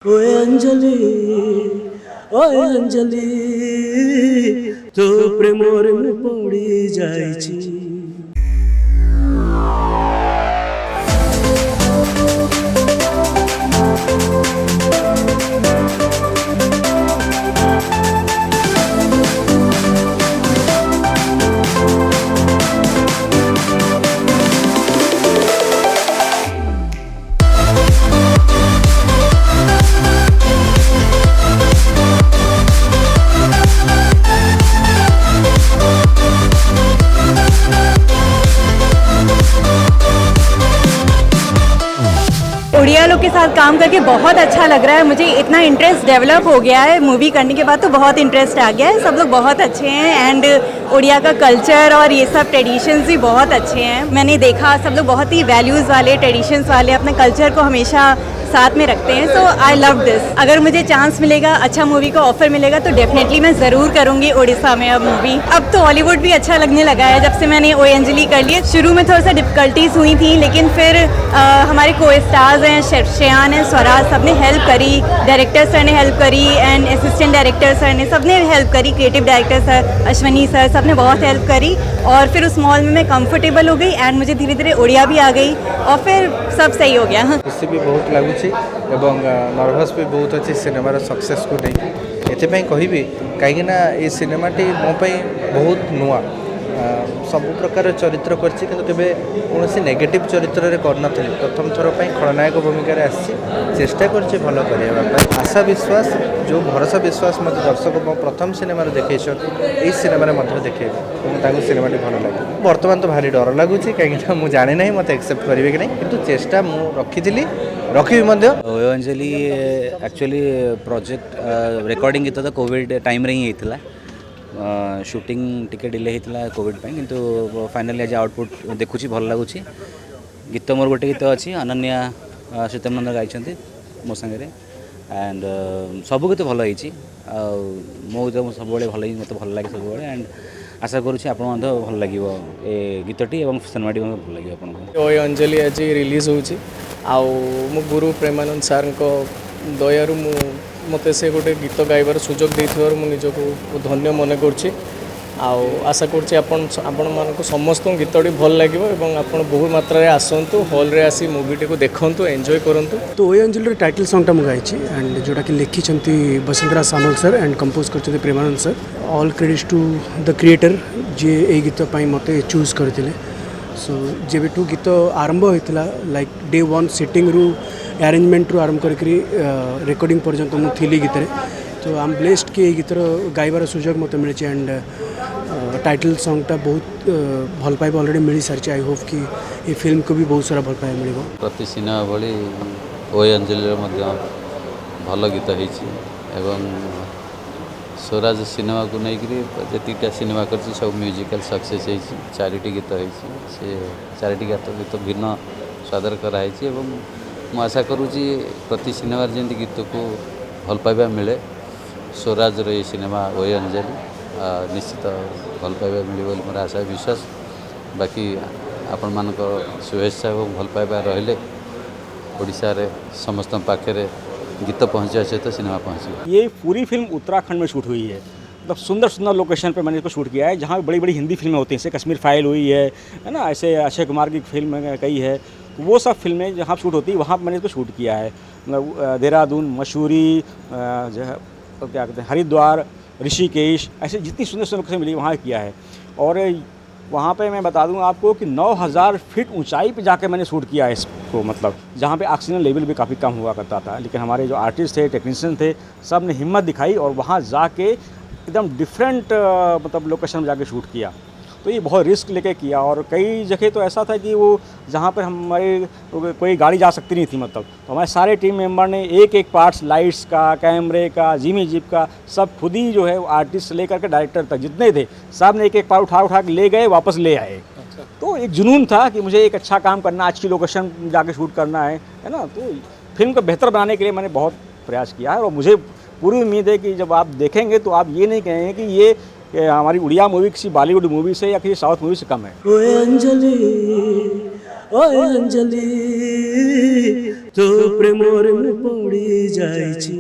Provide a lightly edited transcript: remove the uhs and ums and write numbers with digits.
ओए अंजलि ओए अंजलि तो प्रेमरे मु पड़ी जाइछि। उड़िया लोग के साथ काम करके बहुत अच्छा लग रहा है। मुझे इतना इंटरेस्ट डेवलप हो गया है मूवी करने के बाद, तो बहुत इंटरेस्ट आ गया है। सब लोग बहुत अच्छे हैं एंड उड़िया का कल्चर और ये सब ट्रेडिशंस भी बहुत अच्छे हैं। मैंने देखा सब लोग बहुत ही वैल्यूज़ वाले, ट्रेडिशंस वाले, अपने कल्चर को हमेशा साथ में रखते हैं। सो आई लव दिस। अगर मुझे चांस मिलेगा, अच्छा मूवी का ऑफर मिलेगा, तो डेफिनेटली मैं ज़रूर करूँगी उड़ीसा में अब मूवी। अब तो हॉलीवुड भी अच्छा लगने लगा है जब से मैंने ओए अंजलि कर लिया। शुरू में थोड़ा सा डिफ़िकल्टीज हुई थी, लेकिन फिर हमारे को स्टार्स हैं, श्रेयान है, स्वराज, सब ने हेल्प करी। डायरेक्टर सर ने हेल्प करी एंड असिस्टेंट डायरेक्टर सर ने, सब ने हेल्प करी। Creative director sir, Ashwani sir, सब ने बहुत हेल्प करी। और फिर उस मॉल में मैं कंफर्टेबल हो गई एंड मुझे धीरे धीरे उड़िया भी आ गई और फिर सब सही हो गया। खुशी भी बहुत लगुच एवं नर्भस भी बहुत अच्छी सिनेमार सक्सेस को नहीं। एथपाई कहबी कहीं ये सिनेमाटी मो बहुत नुआ, सब प्रकार चरित्र करछि, कौन नेगेटिव चरित्र करनी। प्रथम थर पर खलनायक भूमिका आसी चेष्टा करछि भल करने। आशा विश्वास जो भरोसा विश्वास मत दर्शक प्रथम सिनेमा देखे यही सिनेमा देखे सिनेमाटी भल लगे। बर्तमान तो भारी डर लगुच कहीं मुझे जाने ना मत एक्सेप्ट करेंगे कि नहीं, किंतु चेष्टा रखी रखी ओए अंजलि एक्चुअली प्रोजेक्ट रिकॉर्डिंग गीत तो कोविड टाइम रे ही होता, शूटिंग टिके डिले होता कोविड पे, किंतु फाइनली आज आउटपुट देखुची भल लगुच। गीत मोर गोटे गीत अच्छी अनन्या सीतमनंद गाई मो सांगे एंड सब गीत भल होती। मो गीत सब भल मत भल लगे सब एंड आशा करुँच आप भल लगे ए गीतटी और सिनेमाटी भल लगे आपको। ओए अंजलि आज रिलीज होची आउ मो गुरु प्रेमानंद सार को दयारु मते से गोटे गीत गाइबार सुजोग देथिबार मु निजको धन्य मन करछि। आशा करछि आपण मानको समस्त गीतटी भल लागिवो एवं आपण बहु मात्रा रे आसंतु हॉल रे आसी मूवीटी को देखंतु, एंजॉय करंतु। तो ओए अंजलि टाइटल सॉन्गटा मु गाइछि एंड जोटा कि लिखिछंती Vasundhara Samal sir and compose करछंती Premanand sir. All credits to the creator जे ए गीत पई मते चूज करथिले। सो जेबेठू गीत आरंभ होता लाइक डे वन सेटिंग रु अरेंजमेंट रु आरंभ करी रिकॉर्डिंग पर्यंत मुझे गीत रे। तो आई एम ब्लेस्ड कि गीतर गाइबार सुजोग मत मिली एंड टाइटल सॉन्गटा बहुत भल पाइबा ऑलरेडी मिल सारी। आई होप कि ये फिल्म को भी बहुत सारा भल पाइबा मिल। प्रति सिनेमा भली ओए अंजलि भल गीत होती एवं स्वराज सिनेमा को लेकर जीटा सिनेमा कर सब म्यूजिकल सक्सेस होती। चारिटी गीत होती से चारिटी गीत भिन्न स्वादर कराई। मुझे आशा करुँची प्रति सिनेमा जमी गीत को भल पाइबा मिले। स्वराज ये सिनेमा ओए अंजलि निश्चित भल पाइबा मिले बोली मोर आशा विश्वास। बाकी आपण मान शुभेच्छा और भल पाइबा रहिले ओडिशा रे समस्त पाखे गीत पहुँचा सहित सिनेमा पहुँचे। ये पूरी फिल्म उत्तराखंड में शूट हुई है। मतलब सुंदर सुंदर लोकेशन पर मैंने इसको शूट किया है, जहाँ बड़ी बड़ी हिंदी फिल्में होती हैं, जैसे कश्मीर फाइल हुई है ना, ऐसे अक्षय कुमार की फिल्म कई है। तो वो सब फिल्में जहाँ शूट होती है वहाँ पर मैंने इसको शूट किया है। मतलब देहरादून, मसूरी, तो क्या कहते हैं, हरिद्वार, ऋषिकेश, ऐसे जितनी सुंदर सुंदर लोकेशन मिली वहाँ किया है। और वहाँ पे मैं बता दूँ आपको कि 9000 फीट ऊंचाई पे जाके मैंने शूट किया है इसको। मतलब जहाँ पे ऑक्सीजन लेवल भी काफ़ी कम हुआ करता था, लेकिन हमारे जो आर्टिस्ट थे, टेक्नीशियन थे, सब ने हिम्मत दिखाई और वहाँ जाके एकदम डिफरेंट मतलब लोकेशन में जाके शूट किया। तो ये बहुत रिस्क लेके किया। और कई जगह तो ऐसा था कि वो जहाँ पर हमारे कोई गाड़ी जा सकती नहीं थी, मतलब तो हमारे सारे टीम मेंबर ने एक एक पार्ट्स, लाइट्स का, कैमरे का, जिमी जिप का, सब खुद ही जो है आर्टिस्ट से लेकर के डायरेक्टर तक जितने थे सब ने एक एक पार्ट उठा के ले गए, वापस ले आए। तो एक जुनून था कि मुझे एक अच्छा काम करना, अच्छी लोकेशन जाके शूट करना है ना। तो फिल्म को बेहतर बनाने के लिए मैंने बहुत प्रयास किया है और मुझे पूरी उम्मीद है कि जब आप देखेंगे तो आप ये नहीं कहेंगे कि ये हमारी उड़िया मूवी किसी बॉलीवुड मूवी से या किसी साउथ मूवी से कम है। ओए अंजलि तो प्रेमरे मु पड़ी जाइछि।